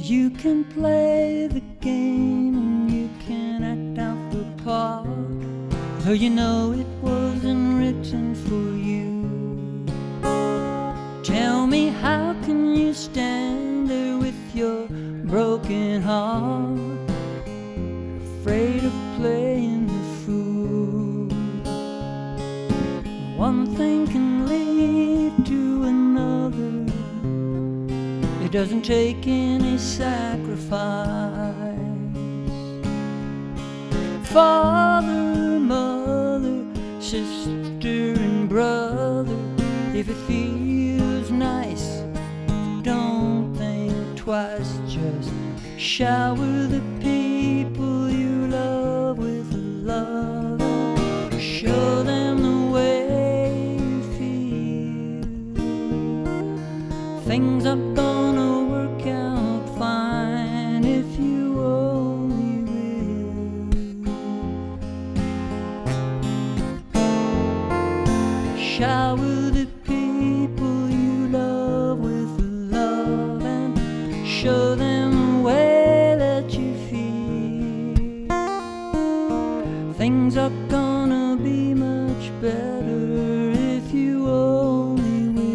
You can play the game and you can act out the part, though you know it wasn't written for you. Tell me, how can you stand there with your broken heart, afraid of playing the fool? One thing can lead to another. It doesn't take any sacrifice. Father, mother, sister and brother, if it feels nice, don't think twice. Just shower the people you love with love. Show them the way you feel. Things are gonna work out fine if you only will. Shower the people you love with love and show them the way that you feel. Things are gonna be much better if you only will.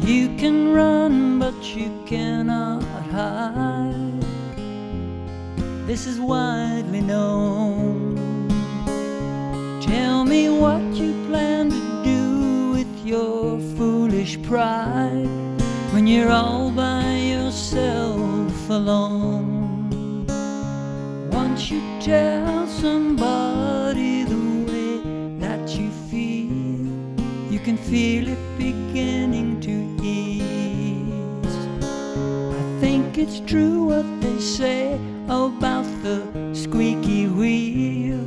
You can run, but you cannot hide. This is widely known. Tell me what you plan to do with your foolish pride when you're all by yourself alone. Once you tell somebody the way that you feel, you can feel it beginning to ease. I think it's true what they say about the squeaky wheel,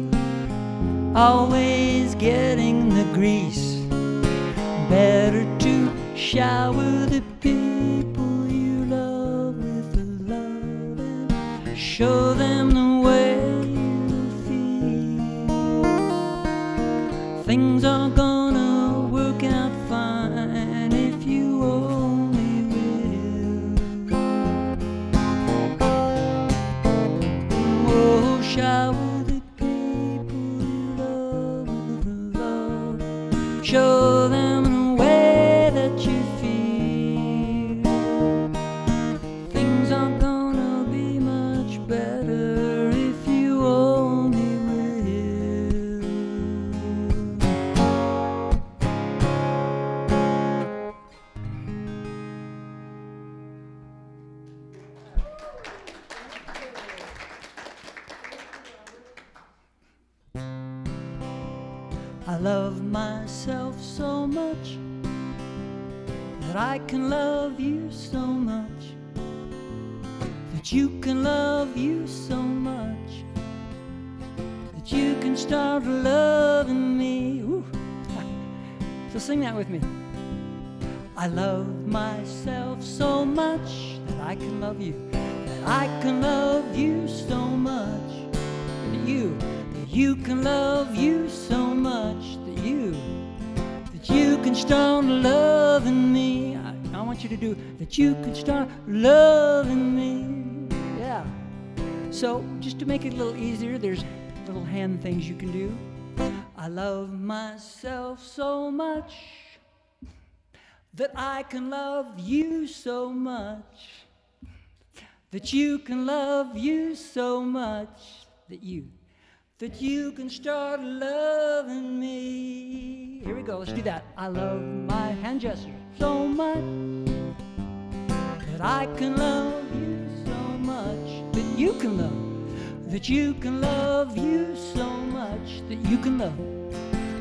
always getting the grease. Better to shower the people you love with love and show them the way you feel. Things are gonna work out fine if you only will. Oh, shower the people you love with love. Show them the way that you feel. Things are gonna be much better if you only will. I love myself so much that I can love you so much, that you can love you so much, that you can start loving me. Woo. So sing that with me. I love myself so much that I can love you, that I can love you so much, that you can love you so much, that you can start loving me. I want you to do that. You can start loving me. Yeah. So just to make it a little easier, there's little hand things you can do. I love myself so much that I can love you so much, that you can love you so much, that you can start loving me. Here we go, let's do that. I love my hand gesture so much that I can love you so much, that you can love, that you can love you so much, that you can love,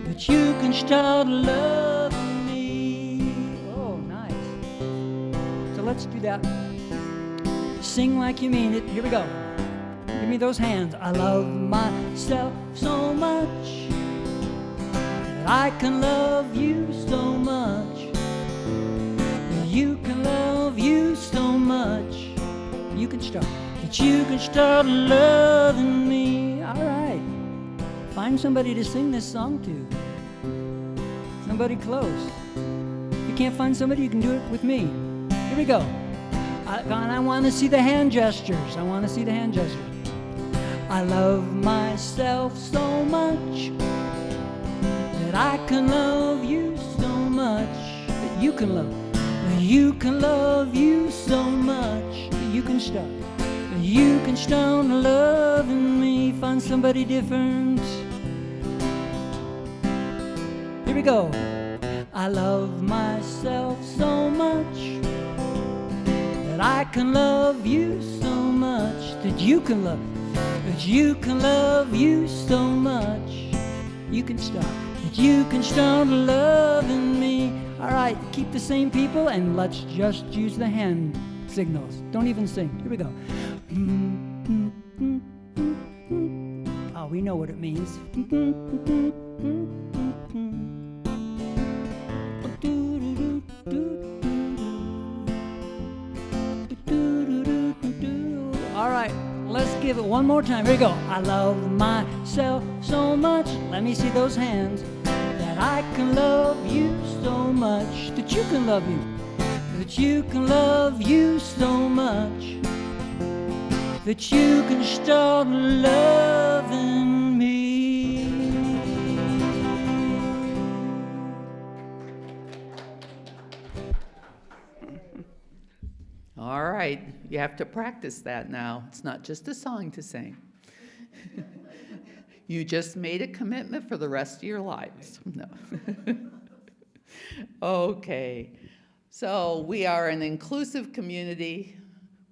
that you can start loving me. Oh, nice. So let's do that. Sing like you mean it. Here we go. Give me those hands. I love myself so much that I can love you so much, that you can love you so much. You can start, that you can start loving me. All right. Find somebody to sing this song to. somebody close. If you can't find somebody, you can do it with me. Here we go. I want to see the hand gestures. I want to see the hand gestures. I love myself so much that I can love you so much that you can love. That you can love you so much that you can stop. That you can start loving me. Find somebody different. Here we go. I love myself so much that I can love you so much that you can love. That you can love you so much you can stop. That you can start loving me. All right, keep the same people and let's just use the hand signals. Don't even sing. Here we go. Oh, we know what it means. All right, let's give it one more time. Here we go. I love myself so much. Let me see those hands. That I can love you so much that you can love you. That you can love you so much that you can start loving me. All right, you have to practice that now. It's not just a song to sing. You just made a commitment for the rest of your lives. No. Okay, so we are an inclusive community.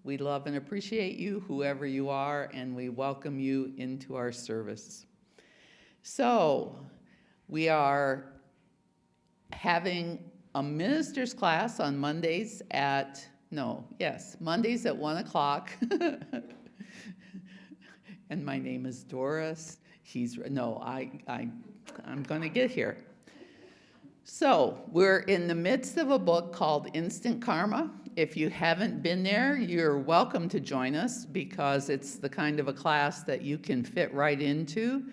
We love and appreciate you, whoever you are, and we welcome you into our service. So we are having a minister's class on Mondays at Mondays at 1 o'clock. And my name is Doris. I'm going to get here. So we're in the midst of a book called Instant Karma. If you haven't been there, you're welcome to join us because it's the kind of a class that you can fit right into.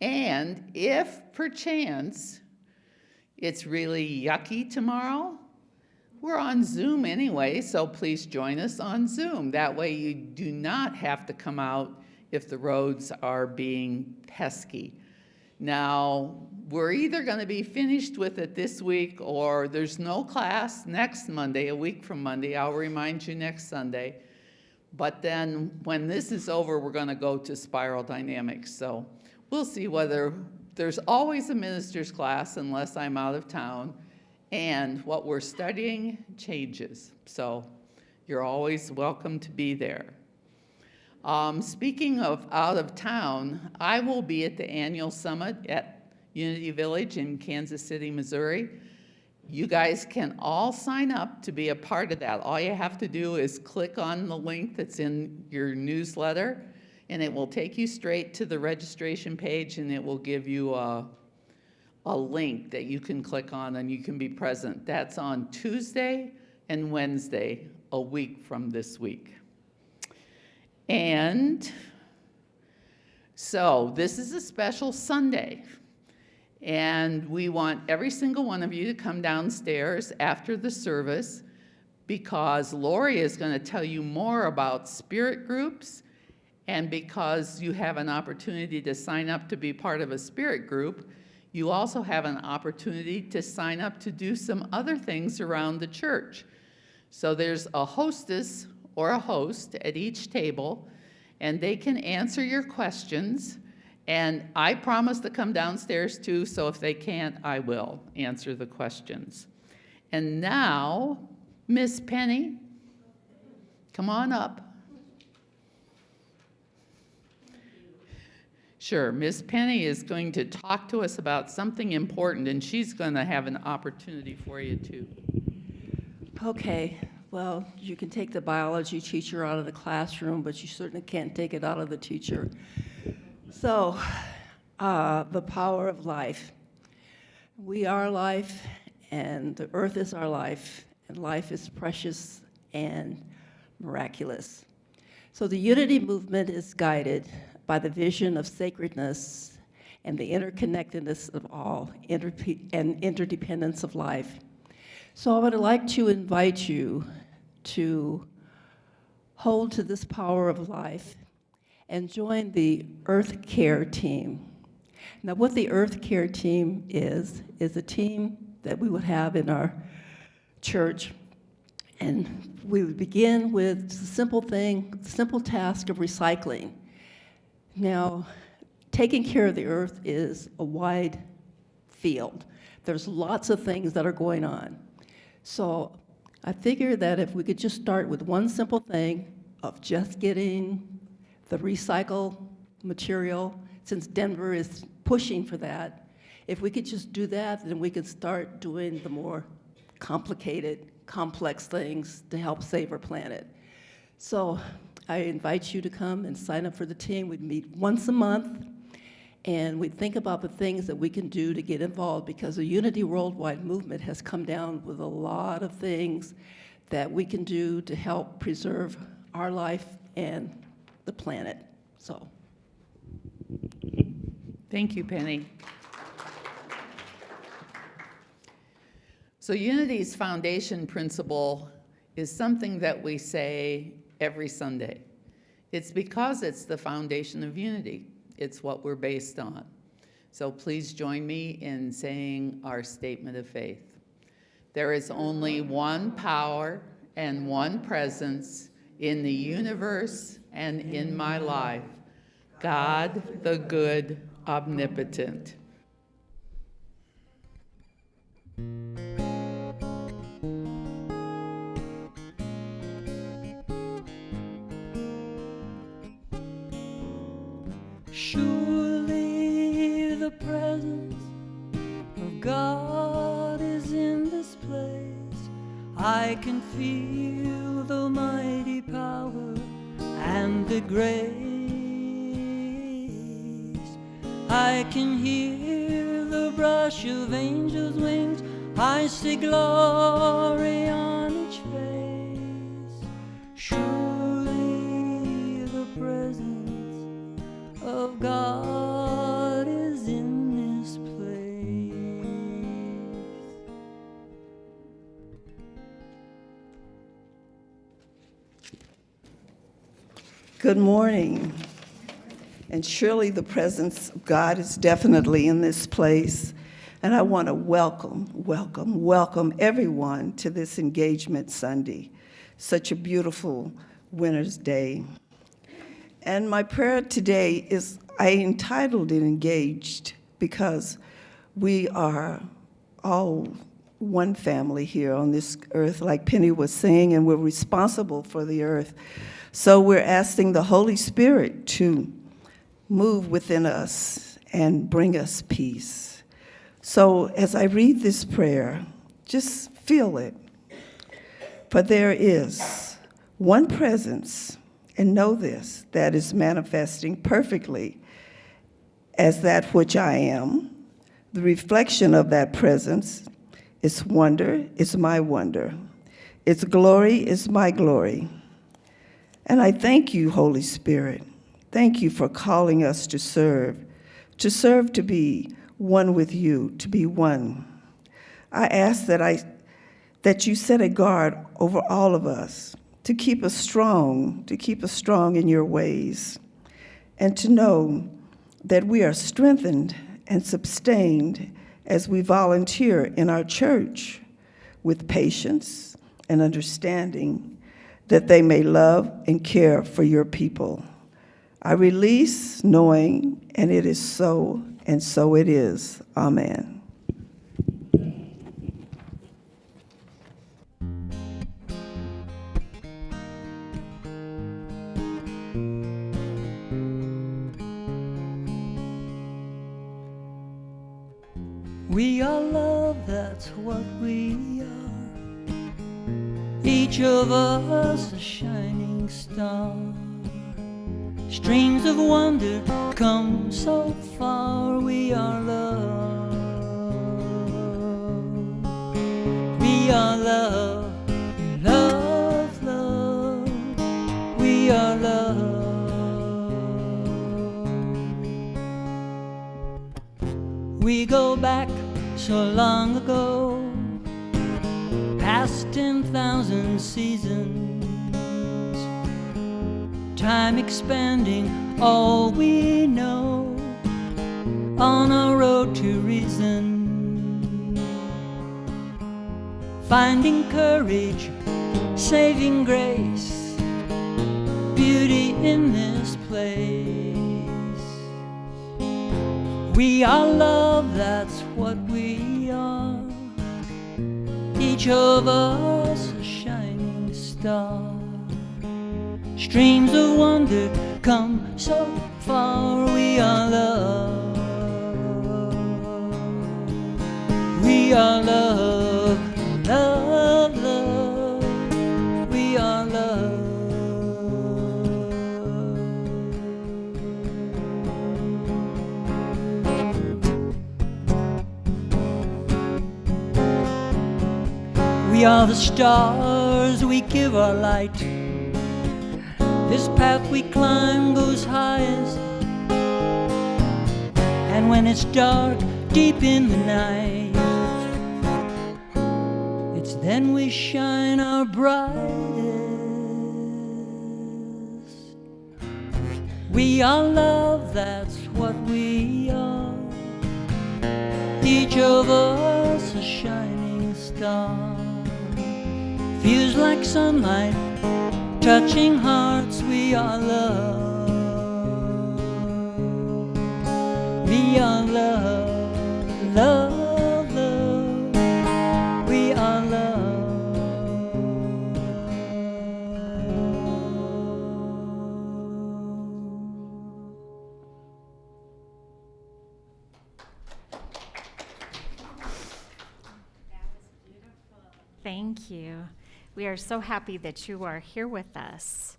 And if perchance it's really yucky tomorrow, we're on Zoom anyway, so please join us on Zoom. That way you do not have to come out if the roads are being pesky. Now, we're either going to be finished with it this week or there's no class next Monday, a week from Monday. I'll remind you next Sunday. But then when this is over, we're going to go to Spiral Dynamics. So we'll see whether there's always a minister's class unless I'm out of town. And what we're studying changes. So you're always welcome to be there. Speaking of out of town, I will be at the annual summit at Unity Village in Kansas City, Missouri. You guys can all sign up to be a part of that. All you have to do is click on the link that's in your newsletter, and it will take you straight to the registration page, and it will give you a link that you can click on and you can be present. That's on Tuesday and Wednesday, a week from this week. And so this is a special Sunday. And we want every single one of you to come downstairs after the service because Lori is going to tell you more about spirit groups, and because you have an opportunity to sign up to be part of a spirit group, you also have an opportunity to sign up to do some other things around the church. So there's a hostess or a host at each table, and they can answer your questions. And I promise to come downstairs too, so if they can't, I will answer the questions. And now, Miss Penny, come on up. Sure, Miss Penny is going to talk to us about something important, and she's going to have an opportunity for you too. Okay, well, you can take the biology teacher out of the classroom, but you certainly can't take it out of the teacher. So, the power of life. We are life, and the earth is our life, and life is precious and miraculous. So the Unity movement is guided by the vision of sacredness and the interconnectedness of all and interdependence of life. So I would like to invite you to hold to this power of life and join the Earth Care team. Now, what the Earth Care team is a team that we would have in our church, and we would begin with the simple task of recycling. Now, taking care of the earth is a wide field. There's lots of things that are going on. So I figure that if we could just start with one simple thing of just getting the recycled material, since Denver is pushing for that, if we could just do that, then we could start doing the more complicated, complex things to help save our planet. So I invite you to come and sign up for the team. We'd meet once a month, and we think about the things that we can do to get involved, because the Unity Worldwide movement has come down with a lot of things that we can do to help preserve our life and the planet. So, thank you, Penny. So Unity's foundation principle is something that we say every Sunday. It's because it's the foundation of unity. It's what we're based on. So please join me in saying our statement of faith. There is only one power and one presence in the universe and in my life, God the good, omnipotent. Surely the presence of God is in this place. I can feel the mighty power and the grace. I can hear the brush of angels' wings. I see glory on each face. Surely the presence of God is in this place. Good morning. And surely the presence of God is definitely in this place. And I want to welcome everyone to this Engagement Sunday. Such a beautiful winter's day. And my prayer today is, I entitled it Engaged, because we are all one family here on this earth, like Penny was saying, and we're responsible for the earth. So we're asking the Holy Spirit to move within us and bring us peace. So as I read this prayer, just feel it. For there is one presence, and know this, that is manifesting perfectly as that which I am. The reflection of that presence, its wonder is my wonder. Its glory is my glory. And I thank you, Holy Spirit. Thank you for calling us to serve to be one with you, to be one. I ask that you set a guard over all of us, to keep us strong in your ways, and to know that we are strengthened and sustained as we volunteer in our church with patience and understanding, that they may love and care for your people. I release knowing, and it is so, and so it is. Amen. We are love, that's what we are. Each of us a shining star. Streams of wonder come so far. We are love. We are love. Love, love. We are love. back so long ago, past 10,000 seasons, time expanding all we know, on a road to reason, finding courage, saving grace, beauty in this place. We are love, that's what we are, each of us a shining star. Streams of wonder come so far. We are love, we are love, love, love, we are love. We are the stars, we give our light. This path we climb goes highest, and when it's dark, deep in the night, it's then we shine our brightest. We are love, that's what we are, each of us a shining star. Feels like sunlight touching hearts. We are love, we are love, love, love, we are love. Thank you. We are so happy that you are here with us.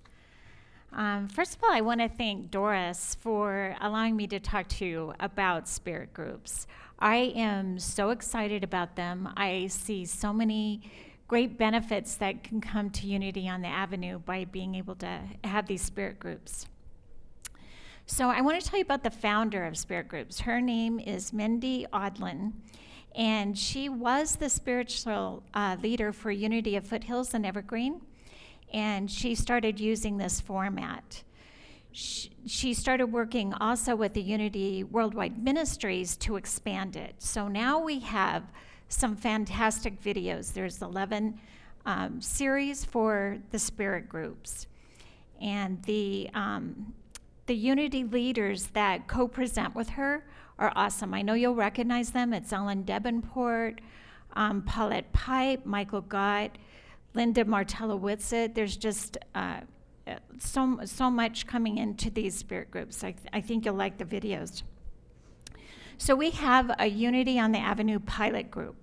First of all, I want to thank Doris for allowing me to talk to you about Spirit Groups. I am so excited about them. I see so many great benefits that can come to Unity on the Avenue by being able to have these Spirit Groups. So I want to tell you about the founder of Spirit Groups. Her name is Mindy Odlin, and she was the spiritual leader for Unity of Foothills and Evergreen, and she started using this format. She started working also with the Unity Worldwide Ministries to expand it. So now we have some fantastic videos. There's 11 series for the Spirit Groups. And the Unity leaders that co-present with her are awesome. I know you'll recognize them. It's Ellen Debenport, Paulette Pipe, Michael Gott, Linda Martella-Whitsett. There's just so much coming into these Spirit Groups. I think you'll like the videos. So we have a Unity on the Avenue pilot group,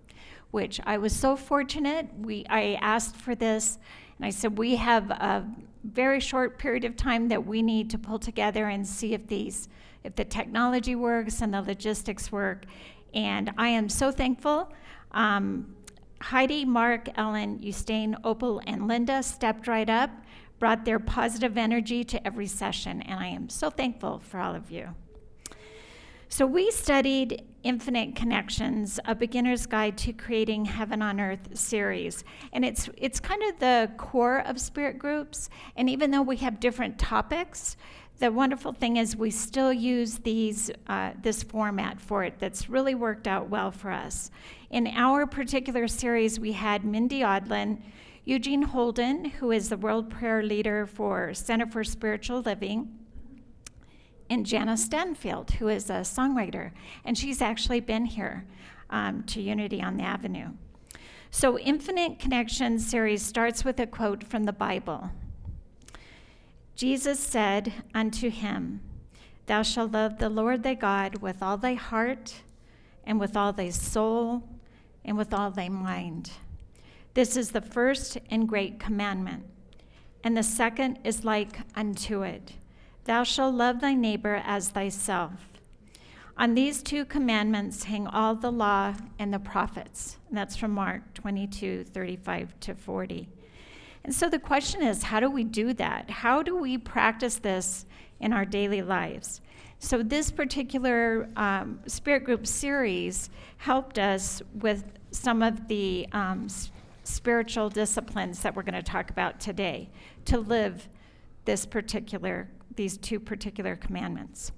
which I was so fortunate. I asked for this, and I said, we have a very short period of time that we need to pull together and see if the technology works and the logistics work. And I am so thankful. Heidi, Mark, Ellen, Eustaine, Opal, and Linda stepped right up, brought their positive energy to every session, and I am so thankful for all of you. So we studied Infinite Connections, a beginner's guide to creating heaven on earth series. And it's kind of the core of Spirit Groups. And even though we have different topics, the wonderful thing is we still use this format for it that's really worked out well for us. In our particular series, we had Mindy Odlin, Eugene Holden, who is the World Prayer Leader for Center for Spiritual Living, and Janice Stanfield, who is a songwriter, and she's actually been here to Unity on the Avenue. So Infinite Connection series starts with a quote from the Bible. Jesus said unto him, Thou shalt love the Lord thy God with all thy heart, and with all thy soul, and with all thy mind. This is the first and great commandment. And the second is like unto it. Thou shalt love thy neighbor as thyself. On these two commandments hang all the law and the prophets. And that's from Mark 22:35-40. And so the question is, how do we do that? How do we practice this in our daily lives? So this particular Spirit Group series helped us with some of the spiritual disciplines that we're going to talk about today to live these two particular commandments.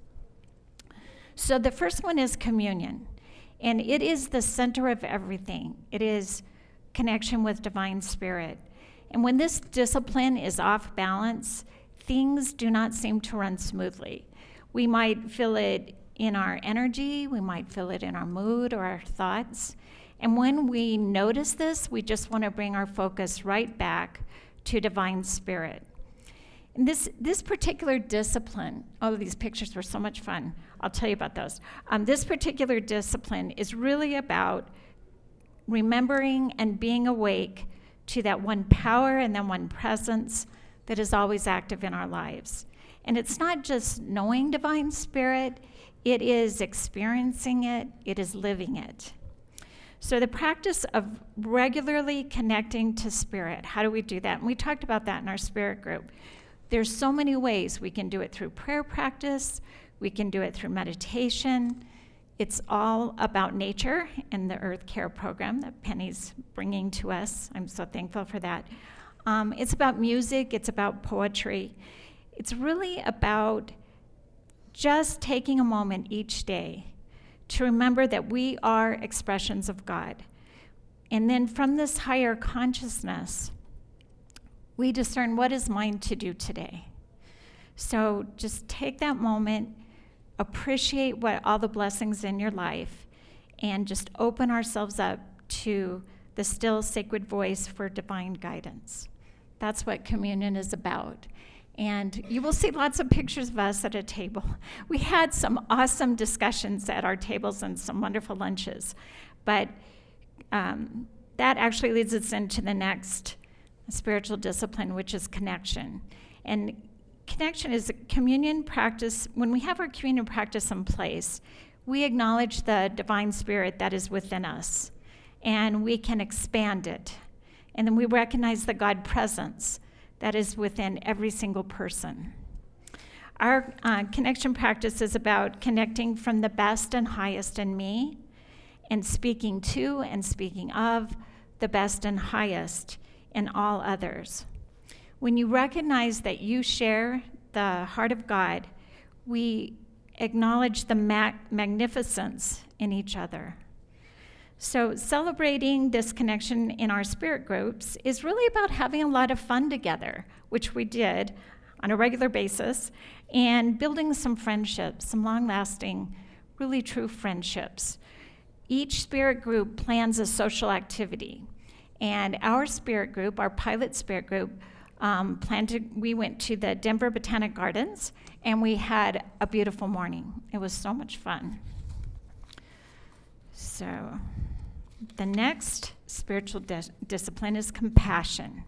So the first one is communion, and it is the center of everything. It is connection with divine spirit. And when this discipline is off balance, things do not seem to run smoothly. We might feel it in our energy, we might feel it in our mood or our thoughts. And when we notice this, we just want to bring our focus right back to divine spirit. And this particular discipline, oh, these pictures were so much fun. I'll tell you about those. This particular discipline is really about remembering and being awake to that one power and then one presence that is always active in our lives. And it's not just knowing divine spirit, it is experiencing it, it is living it. So the practice of regularly connecting to spirit, how do we do that? And we talked about that in our spirit group. There's so many ways. We can do it through prayer practice, we can do it through meditation. It's all about nature and the Earth Care program that Penny's bringing to us. I'm so thankful for that. It's about music, it's about poetry. It's really about just taking a moment each day to remember that we are expressions of God. And then from this higher consciousness, we discern what is mine to do today. So just take that moment, appreciate what all the blessings in your life, and just open ourselves up to the still sacred voice for divine guidance. That's what communion is about. And you will see lots of pictures of us at a table. We had some awesome discussions at our tables and some wonderful lunches. But that actually leads us into the next spiritual discipline, which is connection. And connection is communion practice. When we have our communion practice in place, we acknowledge the divine spirit that is within us, and we can expand it. And then we recognize the God presence that is within every single person. Our connection practice is about connecting from the best and highest in me and speaking to and speaking of the best and highest in all others. When you recognize that you share the heart of God, we acknowledge the magnificence in each other. So celebrating this connection in our spirit groups is really about having a lot of fun together, which we did on a regular basis, and building some friendships, some long-lasting, really true friendships. Each spirit group plans a social activity, and our spirit group, our pilot spirit group, we went to the Denver Botanic Gardens, and we had a beautiful morning. It was so much fun. So the next spiritual discipline is compassion.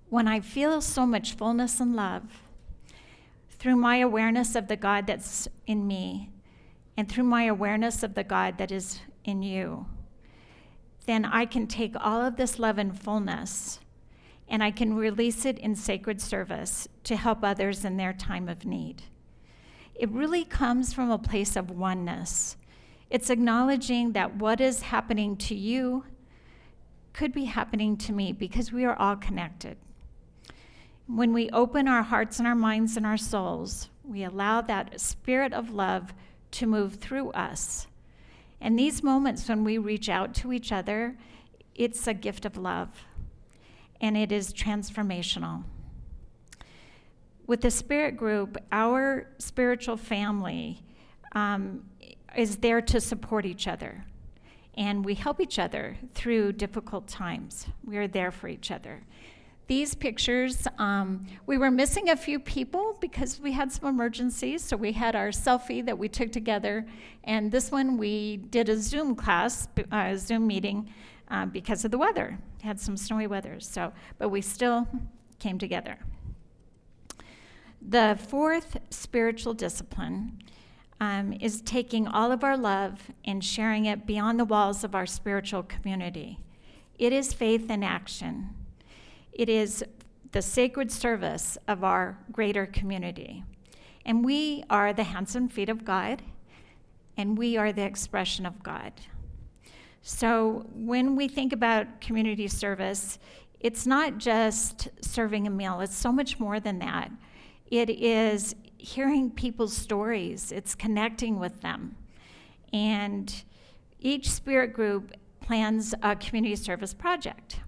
When I feel so much fullness and love, through my awareness of the God that's in me, and through my awareness of the God that is in you, then I can take all of this love and fullness, and I can release it in sacred service to help others in their time of need. It really comes from a place of oneness. It's acknowledging that what is happening to you could be happening to me because we are all connected. When we open our hearts and our minds and our souls, we allow that spirit of love to move through us. And these moments when we reach out to each other, it's a gift of love, and it is transformational. With the Spirit Group, our spiritual family is there to support each other, and we help each other through difficult times. We are there for each other. These pictures, we were missing a few people because we had some emergencies, so we had our selfie that we took together, and this one we did a Zoom class, a Zoom meeting because of the weather. Had some snowy weather, but we still came together. The fourth spiritual discipline is taking all of our love and sharing it beyond the walls of our spiritual community. It is faith in action. It is the sacred service of our greater community. And we are the hands and feet of God, and we are the expression of God. So when we think about community service, it's not just serving a meal. It's so much more than that. It is hearing people's stories. It's connecting with them. And each spirit group plans a community service project.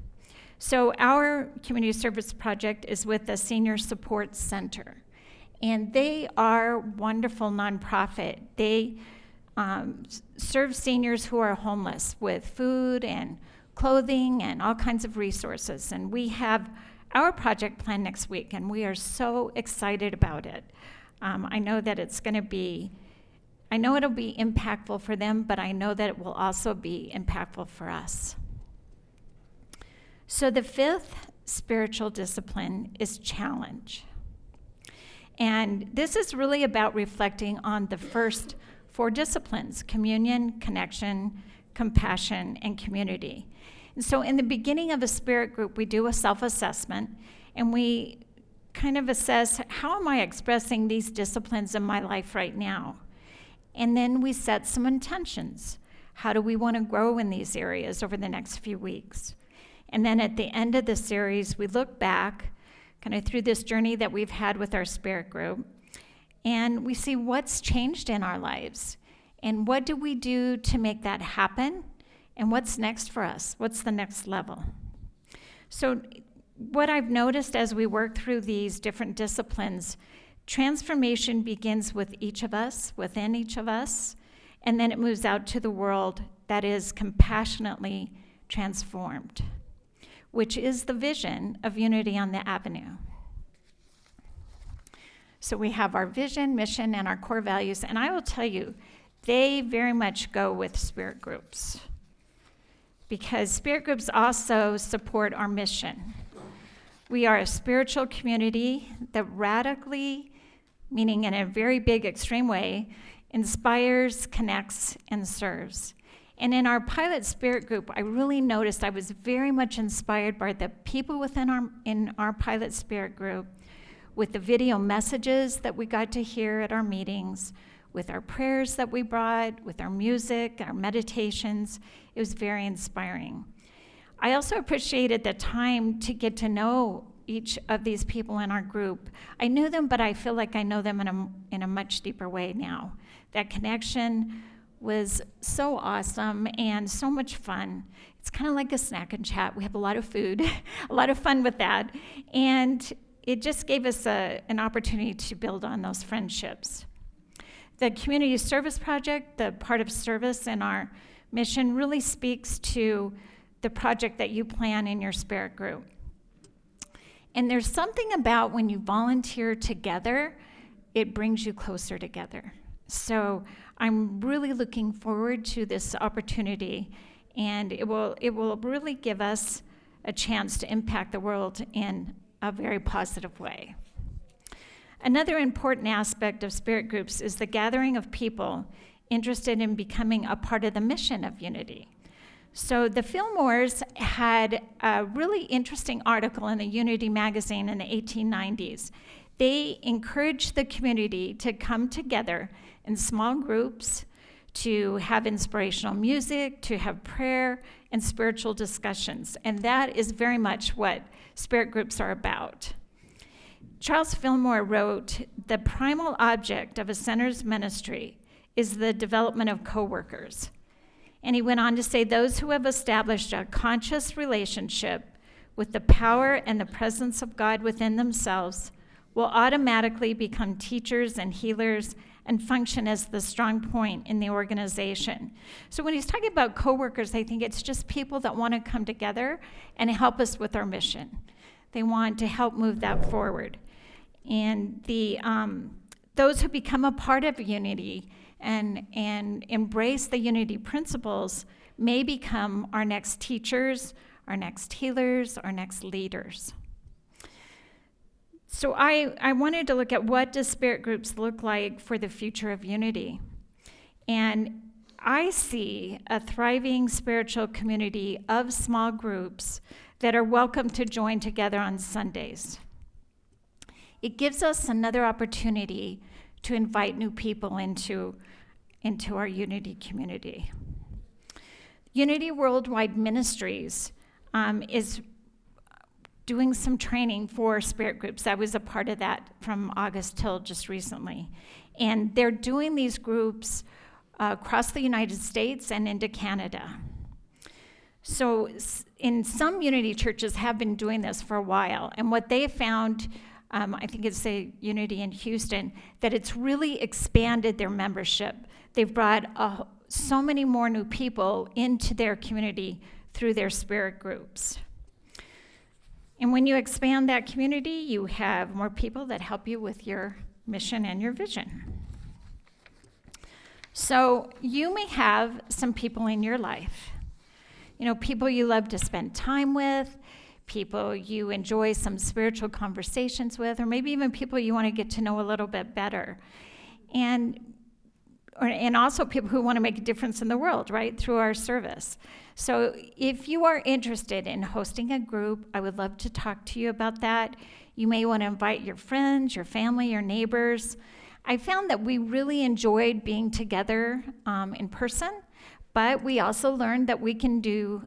So our community service project is with the Senior Support Center. And they are wonderful nonprofit. They serve seniors who are homeless with food and clothing and all kinds of resources. And we have our project planned next week, and we are so excited about it. I know that it'll be impactful for them, but I know that it will also be impactful for us. So the fifth spiritual discipline is challenge. And this is really about reflecting on the first 4 disciplines: communion, connection, compassion, and community. And so in the beginning of a spirit group, we do a self-assessment, and we kind of assess, how am I expressing these disciplines in my life right now? And then we set some intentions. How do we want to grow in these areas over the next few weeks? And then at the end of the series, we look back kind of through this journey that we've had with our spirit group, and we see what's changed in our lives, and what do we do to make that happen, and what's next for us? What's the next level? So what I've noticed as we work through these different disciplines, transformation begins with each of us, within each of us, and then it moves out to the world that is compassionately transformed, which is the vision of Unity on the Avenue. So we have our vision, mission, and our core values, and I will tell you, they very much go with spirit groups, because spirit groups also support our mission. We are a spiritual community that radically, meaning in a very big, extreme way, inspires, connects, and serves. And in our pilot spirit group, I really noticed I was very much inspired by the people in our pilot spirit group, with the video messages that we got to hear at our meetings, with our prayers that we brought, with our music, our meditations. It was very inspiring. I also appreciated the time to get to know each of these people in our group. I knew them, but I feel like I know them in a much deeper way now. That connection was so awesome and so much fun. It's kind of like a snack and chat. We have a lot of food, a lot of fun with that. And it just gave us an opportunity to build on those friendships. The community service project, the part of service in our mission, really speaks to the project that you plan in your spirit group. And there's something about when you volunteer together, it brings you closer together. So I'm really looking forward to this opportunity, and it will really give us a chance to impact the world in a very positive way. Another important aspect of spirit groups is the gathering of people interested in becoming a part of the mission of Unity. So the Fillmores had a really interesting article in the Unity magazine in the 1890s. They encouraged the community to come together in small groups, to have inspirational music, to have prayer and spiritual discussions. And that is very much what spirit groups are about. Charles Fillmore wrote, "The primal object of a center's ministry is the development of co-workers." And he went on to say, "Those who have established a conscious relationship with the power and the presence of God within themselves will automatically become teachers and healers and function as the strong point in the organization." So when he's talking about coworkers, I think it's just people that want to come together and help us with our mission. They want to help move that forward. And those who become a part of Unity and embrace the Unity principles may become our next teachers, our next healers, our next leaders. So I wanted to look at what does spirit groups look like for the future of Unity. And I see a thriving spiritual community of small groups that are welcome to join together on Sundays. It gives us another opportunity to invite new people into our Unity community. Unity Worldwide Ministries is doing some training for spirit groups. I was a part of that from August till just recently. And they're doing these groups across the United States and into Canada. So in some Unity churches have been doing this for a while. And what they found, I think it's a Unity in Houston, that it's really expanded their membership. They've brought so many more new people into their community through their spirit groups. And when you expand that community, you have more people that help you with your mission and your vision. So you may have some people in your life, people you love to spend time with, people you enjoy some spiritual conversations with, or maybe even people you want to get to know a little bit better. And also people who want to make a difference in the world, right, through our service. So if you are interested in hosting a group, I would love to talk to you about that. You may want to invite your friends, your family, your neighbors. I found that we really enjoyed being together in person, but we also learned that we can do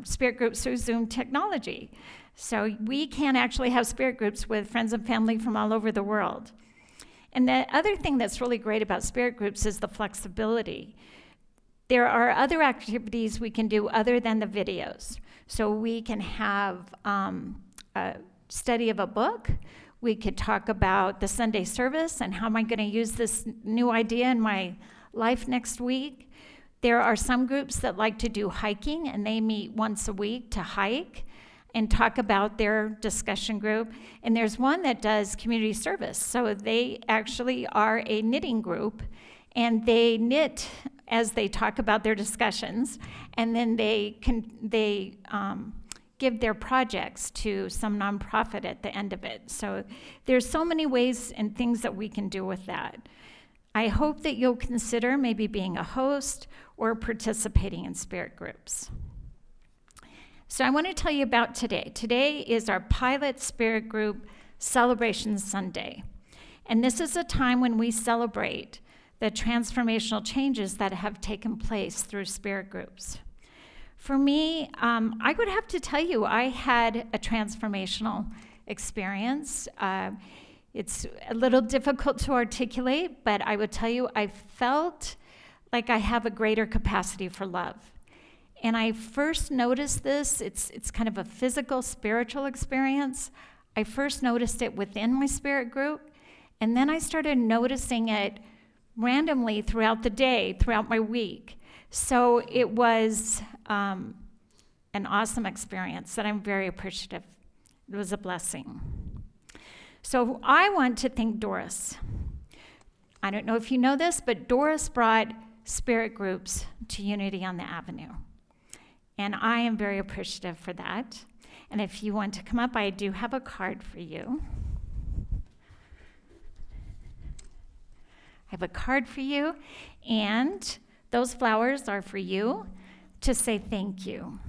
spirit groups through Zoom technology. So we can actually have spirit groups with friends and family from all over the world. And the other thing that's really great about spirit groups is the flexibility. There are other activities we can do other than the videos. So we can have a study of a book. We could talk about the Sunday service and how am I going to use this new idea in my life next week. There are some groups that like to do hiking, and they meet once a week to hike and talk about their discussion group. And there's one that does community service. So they actually are a knitting group, and they knit as they talk about their discussions, and then they give their projects to some nonprofit at the end of it. So there's so many ways and things that we can do with that. I hope that you'll consider maybe being a host or participating in spirit groups. So I want to tell you about today. Today is our pilot spirit group celebration Sunday. And this is a time when we celebrate the transformational changes that have taken place through spirit groups. For me, I would have to tell you, I had a transformational experience. It's a little difficult to articulate, but I would tell you, I felt like I have a greater capacity for love. And I first noticed this, it's kind of a physical, spiritual experience. I first noticed it within my spirit group, and then I started noticing it randomly throughout the day, throughout my week. So it was an awesome experience that I'm very appreciative. It was a blessing. So I want to thank Doris. I don't know if you know this, but Doris brought spirit groups to Unity on the Avenue. And I am very appreciative for that. And if you want to come up, I do have a card for you. I have a card for you, and those flowers are for you to say thank you.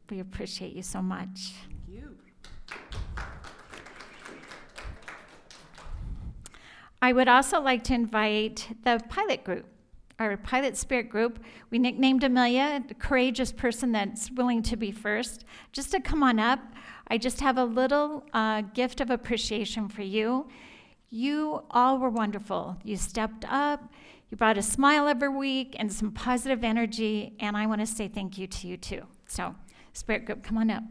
We appreciate you so much. Thank you. I would also like to invite the pilot group, our pilot spirit group. We nicknamed Amelia, a courageous person that's willing to be first, just to come on up. I just have a little gift of appreciation for you. You all were wonderful. You stepped up, you brought a smile every week and some positive energy, and I want to say thank you to you too. So, spirit group, come on up.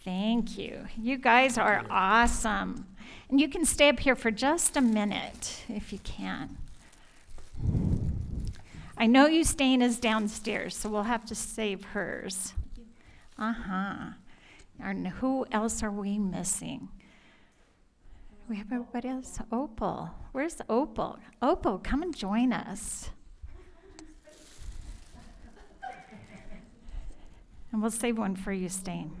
Thank you. You guys are awesome. And you can stay up here for just a minute if you can. I know Eustaine is downstairs, so we'll have to save hers. And who else are we missing? We have everybody else. Opal. Where's Opal? Opal, come and join us. And we'll save one for Eustaine.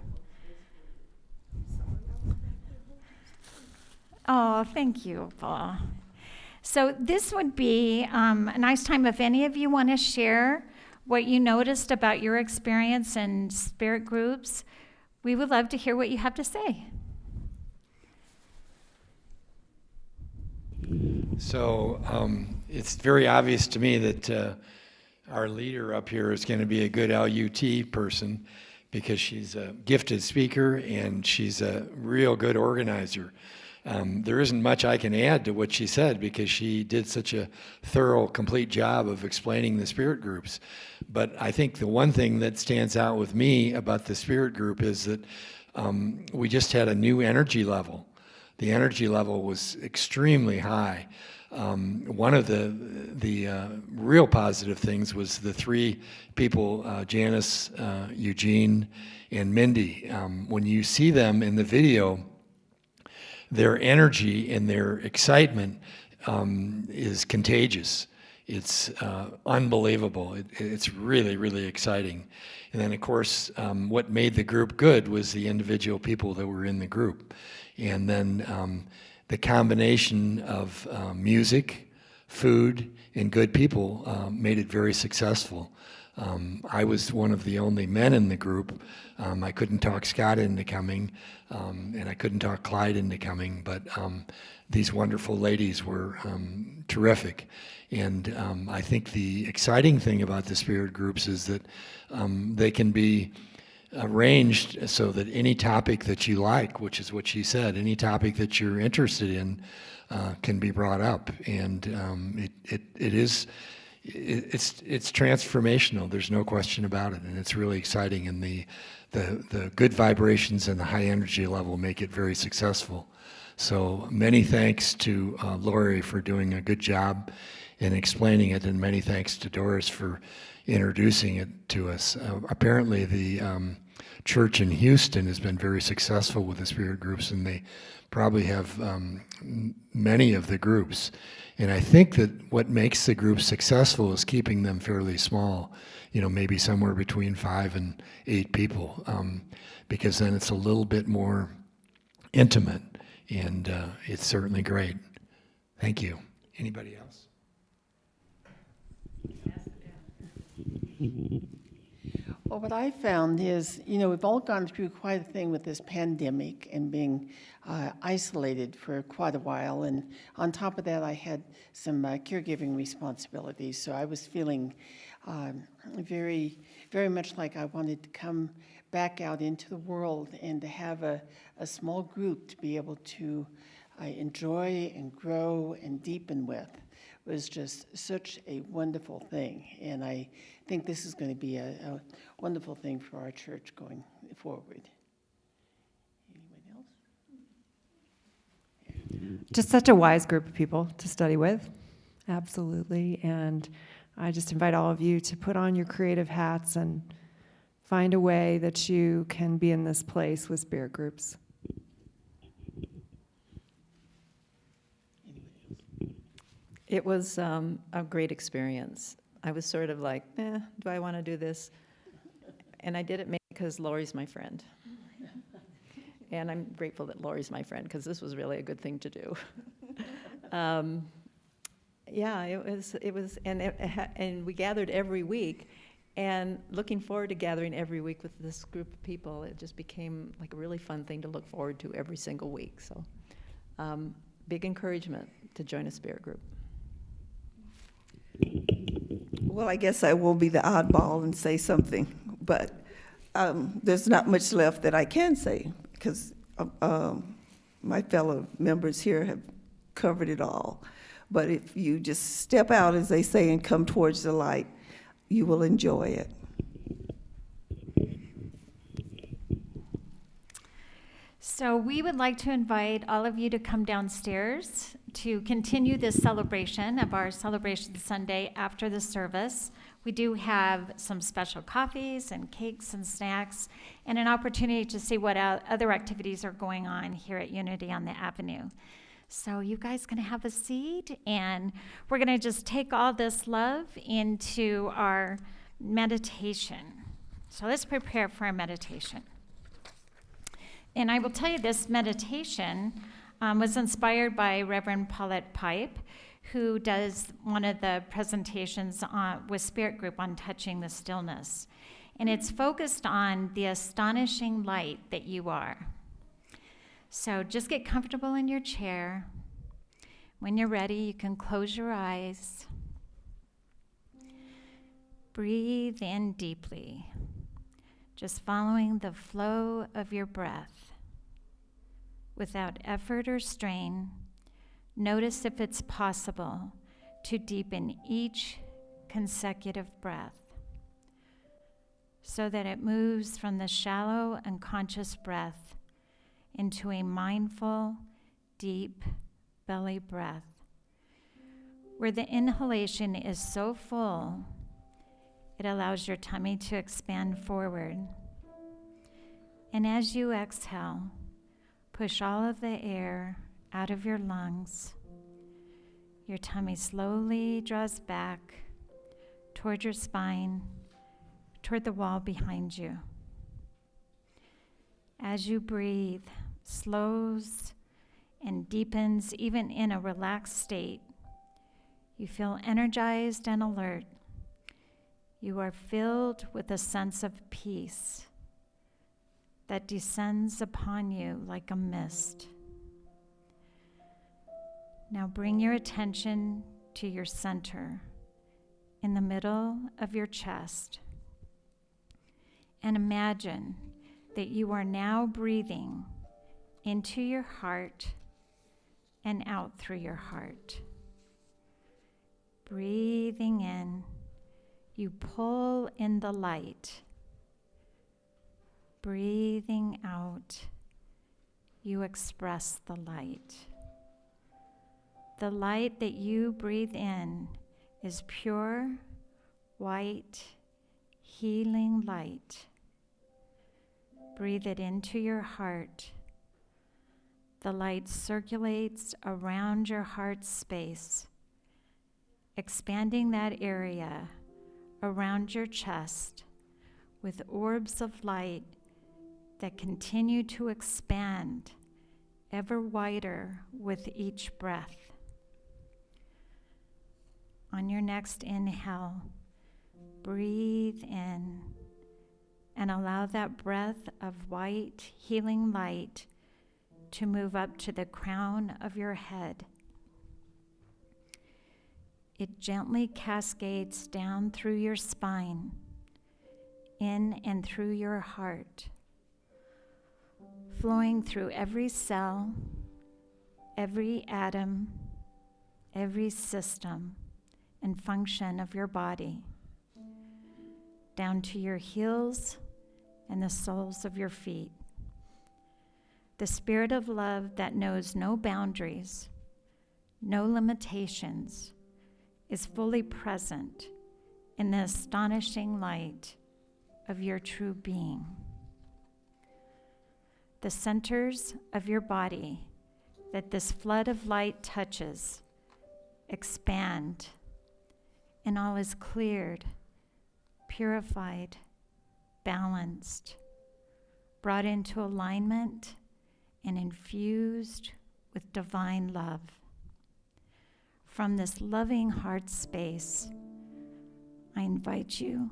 Oh, thank you, Paul. So this would be a nice time if any of you want to share what you noticed about your experience in spirit groups. We would love to hear what you have to say. So it's very obvious to me that our leader up here is going to be a good LUT person, because she's a gifted speaker and she's a real good organizer. There isn't much I can add to what she said, because she did such a thorough, complete job of explaining the spirit groups. But I think the one thing that stands out with me about the spirit group is that we just had a new energy level. The energy level was extremely high. One of the real positive things was the three people, Janice, Eugene, and Mindy. When you see them in the video, their energy and their excitement is contagious. It's unbelievable. It's really, really exciting. And then, of course, what made the group good was the individual people that were in the group. And then the combination of music, food, and good people made it very successful. I was one of the only men in the group. I couldn't talk Scott into coming, and I couldn't talk Clyde into coming, but these wonderful ladies were terrific. And I think the exciting thing about the spirit groups is that they can be arranged so that any topic that you like, which is what she said, any topic that you're interested in can be brought up. And it's transformational. There's no question about it, and it's really exciting. And the good vibrations and the high energy level make it very successful. So many thanks to Lori for doing a good job in explaining it, and many thanks to Doris for introducing it to us. Apparently the church in Houston has been very successful with the spirit groups, and they probably have many of the groups. And I think that what makes the groups successful is keeping them fairly small, maybe somewhere between 5 and 8 people, because then it's a little bit more intimate, and it's certainly great. Thank you. Anybody else? Well, what I found is, we've all gone through quite a thing with this pandemic and being isolated for quite a while. And on top of that, I had some caregiving responsibilities. So I was feeling very, very much like I wanted to come back out into the world and to have a small group to be able to enjoy and grow and deepen with. Was just such a wonderful thing, and I think this is going to be a wonderful thing for our church going forward. Anyone else? Just such a wise group of people to study with, absolutely. And I just invite all of you to put on your creative hats and find a way that you can be in this place with spirit groups. It was a great experience. I was sort of like, do I want to do this? And I did it because Lori's my friend. And I'm grateful that Lori's my friend, because this was really a good thing to do. It was, and we gathered every week, and looking forward to gathering every week with this group of people. It just became like a really fun thing to look forward to every single week. So big encouragement to join a spirit group. Well, I guess I will be the oddball and say something, but there's not much left that I can say, because my fellow members here have covered it all. But if you just step out, as they say, and come towards the light, you will enjoy it. So we would like to invite all of you to come downstairs to continue this celebration of our Celebration Sunday after the service. We do have some special coffees and cakes and snacks, and an opportunity to see what other activities are going on here at Unity on the Avenue. So you guys can have a seat, and we're going to just take all this love into our meditation. So let's prepare for our meditation. And I will tell you, this meditation was inspired by Reverend Paulette Pipe, who does one of the presentations with SpiritGroup on touching the stillness. And it's focused on the astonishing light that you are. So just get comfortable in your chair. When you're ready, you can close your eyes. Breathe in deeply, just following the flow of your breath. Without effort or strain, notice if it's possible to deepen each consecutive breath so that it moves from the shallow unconscious breath into a mindful, deep belly breath, where the inhalation is so full, it allows your tummy to expand forward. And as you exhale, push all of the air out of your lungs. Your tummy slowly draws back toward your spine, toward the wall behind you. As you breathe, slows and deepens even in a relaxed state. You feel energized and alert. You are filled with a sense of peace that descends upon you like a mist. Now bring your attention to your center in the middle of your chest and imagine that you are now breathing into your heart and out through your heart. Breathing in, you pull in the light. Breathing out, you express the light. The light that you breathe in is pure, white, healing light. Breathe it into your heart. The light circulates around your heart space, expanding that area around your chest with orbs of light that continue to expand ever wider with each breath. On your next inhale, breathe in and allow that breath of white, healing light to move up to the crown of your head. It gently cascades down through your spine, in and through your heart, flowing through every cell, every atom, every system and function of your body, down to your heels and the soles of your feet. The spirit of love that knows no boundaries, no limitations, is fully present in the astonishing light of your true being. The centers of your body that this flood of light touches expand, and all is cleared, purified, balanced, brought into alignment, and infused with divine love. From this loving heart space, I invite you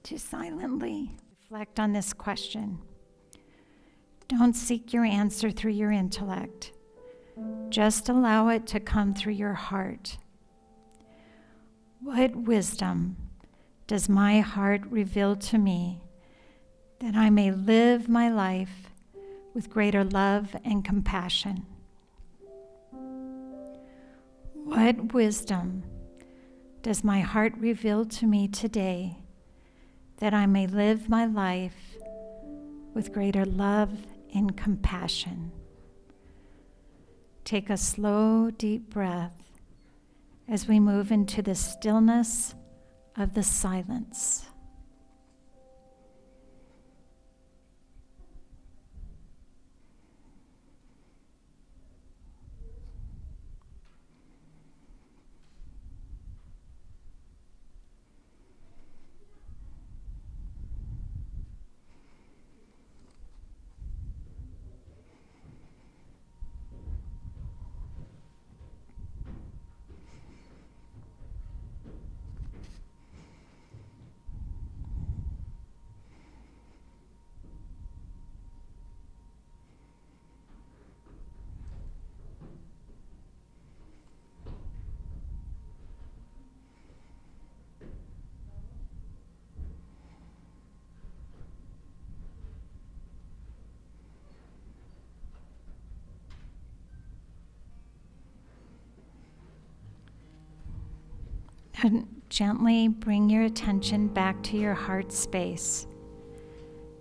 to silently reflect on this question. Don't seek your answer through your intellect. Just allow it to come through your heart. What wisdom does my heart reveal to me that I may live my life with greater love and compassion? What wisdom does my heart reveal to me today that I may live my life with greater love and compassion? Take a slow, deep breath as we move into the stillness of the silence. And gently bring your attention back to your heart space.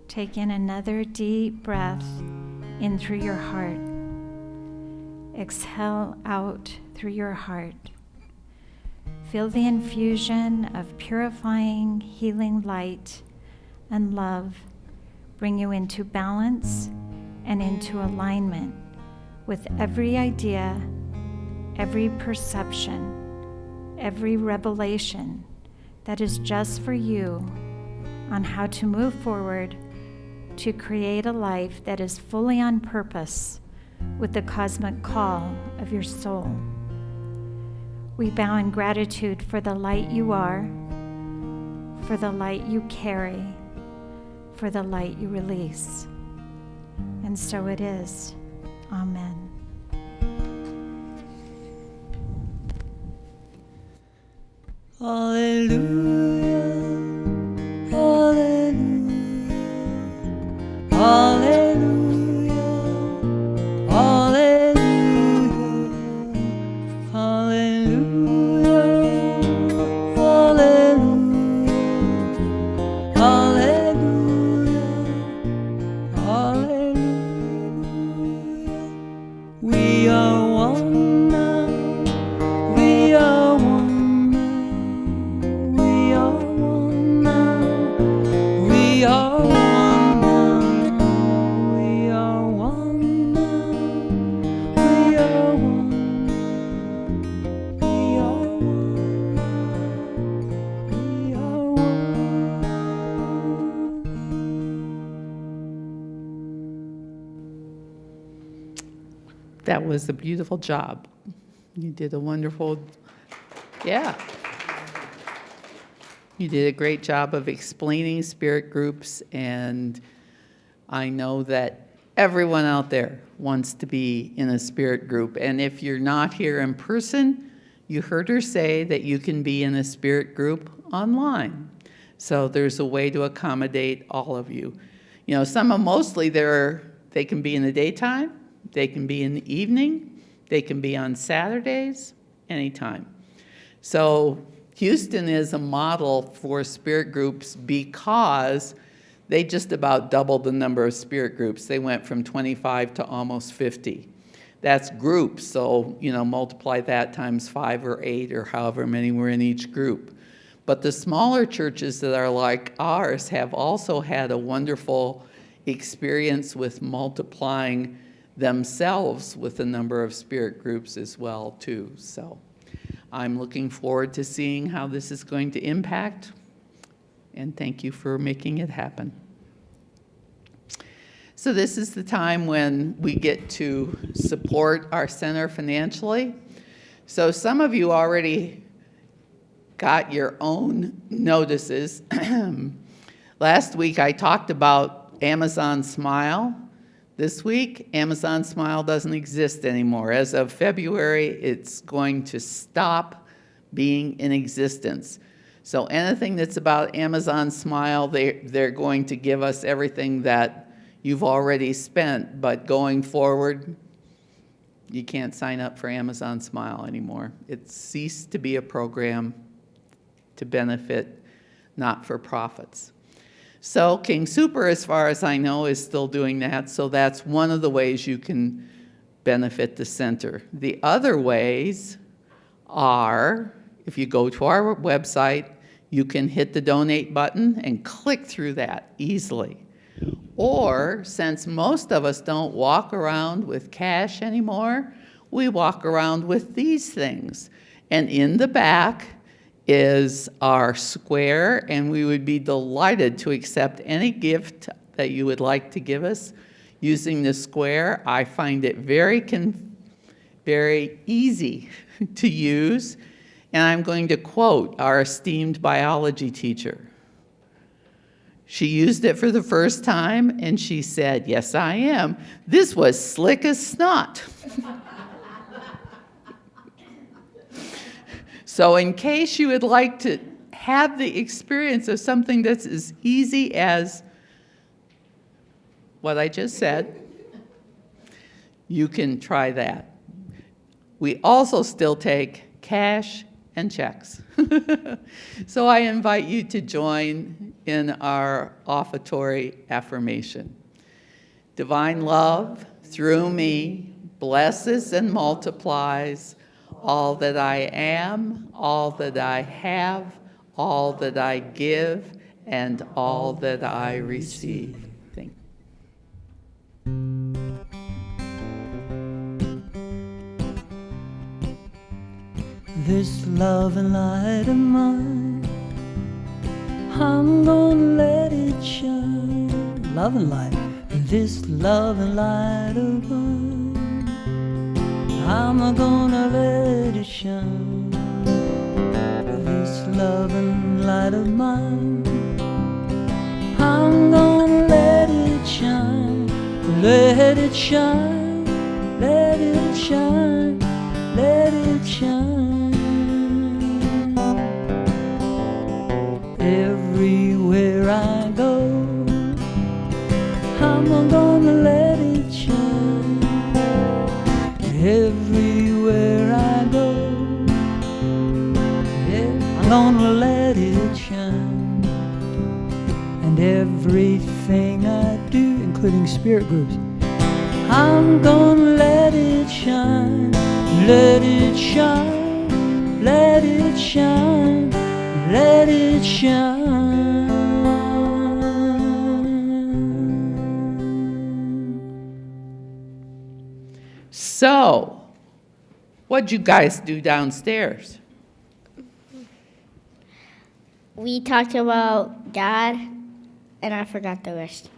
Take in another deep breath in through your heart. Exhale out through your heart. Feel the infusion of purifying, healing light and love bring you into balance and into alignment with every idea, every perception, every revelation that is just for you on how to move forward to create a life that is fully on purpose with the cosmic call of your soul. We bow in gratitude for the light you are, for the light you carry, for the light you release. And so it is. Amen. Hallelujah, hallelujah, hallelujah, hallelujah, hallelujah, hallelujah, hallelujah, hallelujah. We are one now, we are one. We are one now, we are one now, we are one, we are one, we are one. That was a beautiful job. You did a wonderful, yeah. You did a great job of explaining spirit groups, and I know that everyone out there wants to be in a spirit group. And if you're not here in person, you heard her say that you can be in a spirit group online. So there's a way to accommodate all of you. You know, mostly they can be in the daytime, they can be in the evening, they can be on Saturdays, anytime. So Houston is a model for spirit groups because they just about doubled the number of spirit groups. They went from 25 to almost 50. That's groups, so multiply that times 5 or 8 or however many were in each group. But the smaller churches that are like ours have also had a wonderful experience with multiplying themselves with the number of spirit groups as well too. So I'm looking forward to seeing how this is going to impact, and thank you for making it happen. So this is the time when we get to support our center financially. So some of you already got your own notices. Last week I talked about Amazon Smile. This week, Amazon Smile doesn't exist anymore. As of February, it's going to stop being in existence. So anything that's about Amazon Smile, they're going to give us everything that you've already spent, but going forward, you can't sign up for Amazon Smile anymore. It's ceased to be a program to benefit not-for-profits. So King Super, as far as I know, is still doing that, so that's one of the ways you can benefit the center. The other ways are, if you go to our website, you can hit the donate button and click through that easily. Or, since most of us don't walk around with cash anymore, we walk around with these things. And in the back is our square, and we would be delighted to accept any gift that you would like to give us using the square. I find it very easy to use, and I'm going to quote our esteemed biology teacher. She used it for the first time, and she said, "Yes, I am. This was slick as snot." So in case you would like to have the experience of something that's as easy as what I just said, you can try that. We also still take cash, and checks. So I invite you to join in our offertory affirmation. Divine love through me blesses and multiplies all that I am, all that I have, all that I give, and all that I receive. Thank you. This love and light of mine, I'm gonna let it shine. Love and light, this love and light of mine, I'm gonna let it shine. This love and light of mine, I'm gonna let it shine. Let it shine, let it shine, let it shine. Everywhere I go, I'm gonna let it shine. Everywhere I go, yeah, I'm gonna let it shine. And everything I do, including spirit groups, I'm gonna let it shine. Let it shine, let it shine, let it shine. So, what'd you guys do downstairs? We talked about God, and I forgot the rest.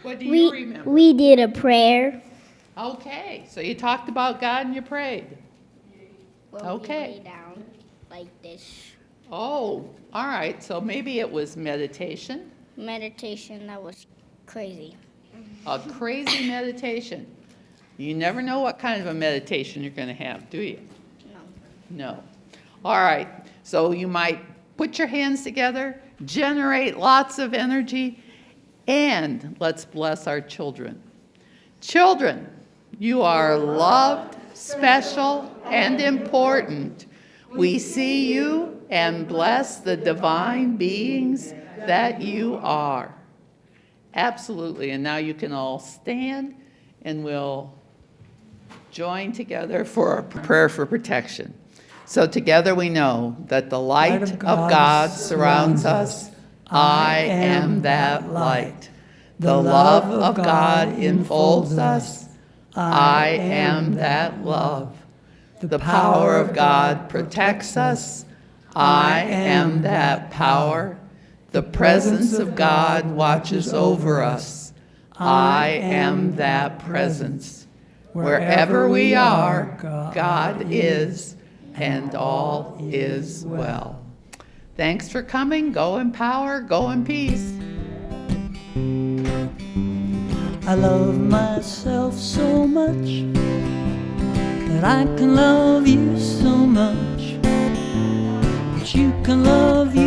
What do you remember? We did a prayer. Okay, so you talked about God and you prayed. Okay. We lay down like this. Oh, all right, so maybe it was meditation, Meditation, that was crazy. a crazy meditation. You never know what kind of a meditation you're going to have, do you? No. All right, so you might put your hands together, generate lots of energy, and let's bless our children. Children, you are loved, special, and important. We see you and bless the divine beings that you are. Absolutely, and now you can all stand and we'll join together for a prayer for protection. So together we know that the light of God surrounds us. I am that light. The love of God enfolds us. I am that love. The power of God protects us. I am that power. The presence of God watches over us. I am that presence. Wherever we are, God is, and all is well. Thanks for coming. Go in power, go in peace. I love myself so much that I can love you so much, that you can love you